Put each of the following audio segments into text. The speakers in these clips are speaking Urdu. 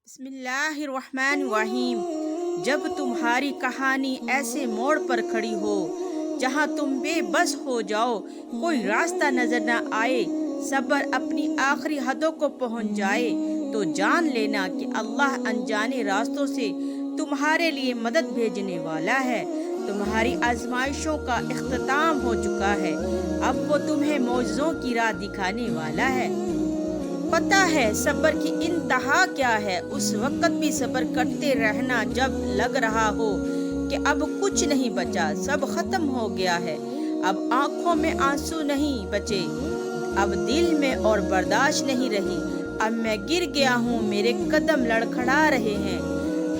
بسم اللہ الرحمن الرحیم۔ جب تمہاری کہانی ایسے موڑ پر کھڑی ہو جہاں تم بے بس ہو جاؤ، کوئی راستہ نظر نہ آئے، صبر اپنی آخری حدوں کو پہنچ جائے، تو جان لینا کہ اللہ انجانے راستوں سے تمہارے لیے مدد بھیجنے والا ہے۔ تمہاری آزمائشوں کا اختتام ہو چکا ہے، اب وہ تمہیں معجزوں کی راہ دکھانے والا ہے۔ پتہ ہے صبر کی انتہا کیا ہے؟ اس وقت بھی صبر کرتے رہنا جب لگ رہا ہو کہ اب کچھ نہیں بچا، سب ختم ہو گیا ہے، اب آنکھوں میں آنسو نہیں بچے، اب دل میں اور برداشت نہیں رہی، اب میں گر گیا ہوں، میرے قدم لڑکھڑا رہے ہیں۔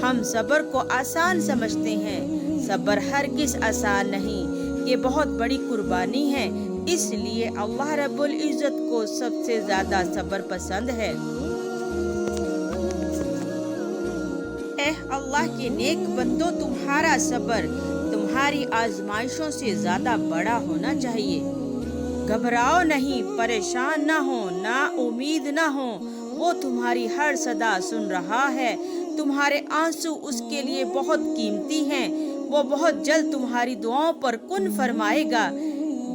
ہم صبر کو آسان سمجھتے ہیں، صبر ہرگز آسان نہیں، یہ بہت بڑی قربانی ہے، اس لیے اللہ رب العزت کو سب سے زیادہ صبر پسند ہے۔ اے اللہ کے نیک بندو، تمہارا صبر تمہاری آزمائشوں سے زیادہ بڑا ہونا چاہیے۔ گھبراؤ نہیں، پریشان نہ ہو، نا امید نہ ہو، وہ تمہاری ہر صدا سن رہا ہے، تمہارے آنسو اس کے لیے بہت قیمتی ہیں، وہ بہت جلد تمہاری دعاؤں پر کن فرمائے گا۔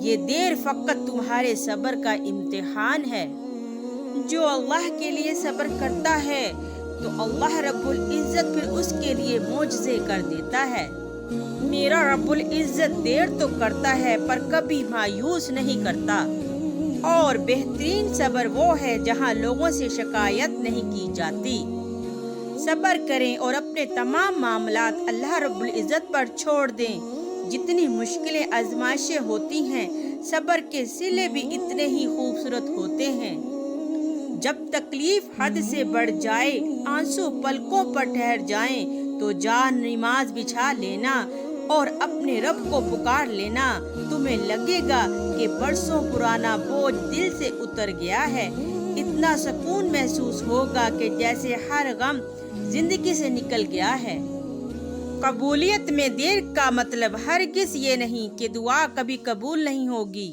یہ دیر فقط تمہارے صبر کا امتحان ہے۔ جو اللہ کے لیے صبر کرتا ہے تو اللہ رب العزت پھر اس کے لیے معجزے کر دیتا ہے۔ میرا رب العزت دیر تو کرتا ہے پر کبھی مایوس نہیں کرتا، اور بہترین صبر وہ ہے جہاں لوگوں سے شکایت نہیں کی جاتی۔ صبر کریں اور اپنے تمام معاملات اللہ رب العزت پر چھوڑ دیں۔ جتنی مشکلیں آزمائشیں ہوتی ہیں، صبر کے صلے بھی اتنے ہی خوبصورت ہوتے ہیں۔ جب تکلیف حد سے بڑھ جائے، آنسو پلکوں پر ٹھہر جائیں، تو جان نماز بچھا لینا اور اپنے رب کو پکار لینا۔ تمہیں لگے گا کہ برسوں پرانا بوجھ دل سے اتر گیا ہے، اتنا سکون محسوس ہوگا کہ جیسے ہر غم زندگی سے نکل گیا ہے۔ قبولیت میں دیر کا مطلب ہرگز یہ نہیں کہ دعا کبھی قبول نہیں ہوگی،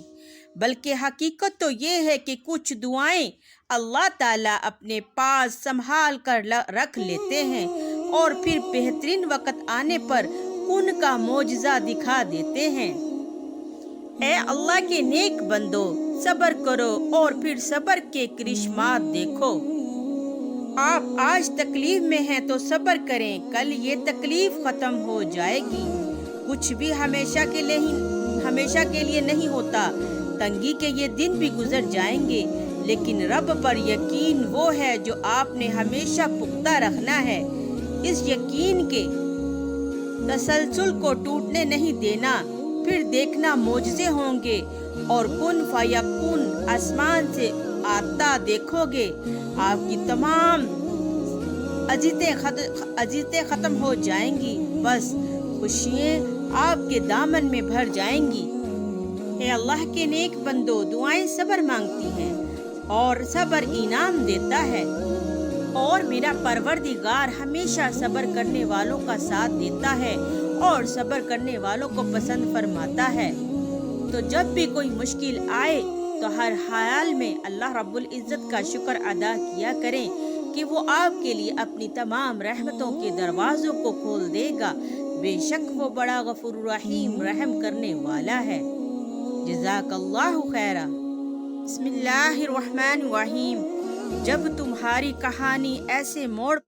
بلکہ حقیقت تو یہ ہے کہ کچھ دعائیں اللہ تعالیٰ اپنے پاس سنبھال کر رکھ لیتے ہیں اور پھر بہترین وقت آنے پر ان کا معجزہ دکھا دیتے ہیں۔ اے اللہ کے نیک بندو، صبر کرو اور پھر صبر کے کرشمات دیکھو۔ آپ آج تکلیف میں ہیں تو صبر کریں، کل یہ تکلیف ختم ہو جائے گی۔ کچھ بھی ہمیشہ کے لیے نہیں ہوتا، تنگی کے یہ دن بھی گزر جائیں گے، لیکن رب پر یقین وہ ہے جو آپ نے ہمیشہ پختہ رکھنا ہے۔ اس یقین کے تسلسل کو ٹوٹنے نہیں دینا، پھر دیکھنا معجزے ہوں گے اور کن فیکون آسمان سے آتا دیکھو گے، آپ کی تمام اذیتیں ختم ہو جائیں گی، بس خوشیاں آپ کے دامن میں بھر جائیں گی۔ اے اللہ کے نیک بندو، دعائیں صبر مانگتی ہیں اور صبر انعام دیتا ہے، اور میرا پروردگار ہمیشہ صبر کرنے والوں کا ساتھ دیتا ہے اور صبر کرنے والوں کو پسند فرماتا ہے۔ تو جب بھی کوئی مشکل آئے تو ہر حال میں اللہ رب العزت کا شکر ادا کیا کریں کہ وہ آپ کے لیے اپنی تمام رحمتوں کے دروازوں کو کھول دے گا، بے شک وہ بڑا غفور رحیم رحم کرنے والا ہے۔ جزاک اللہ خیرا۔ بسم اللہ الرحمن الرحیم۔ جب تمہاری کہانی ایسے موڑ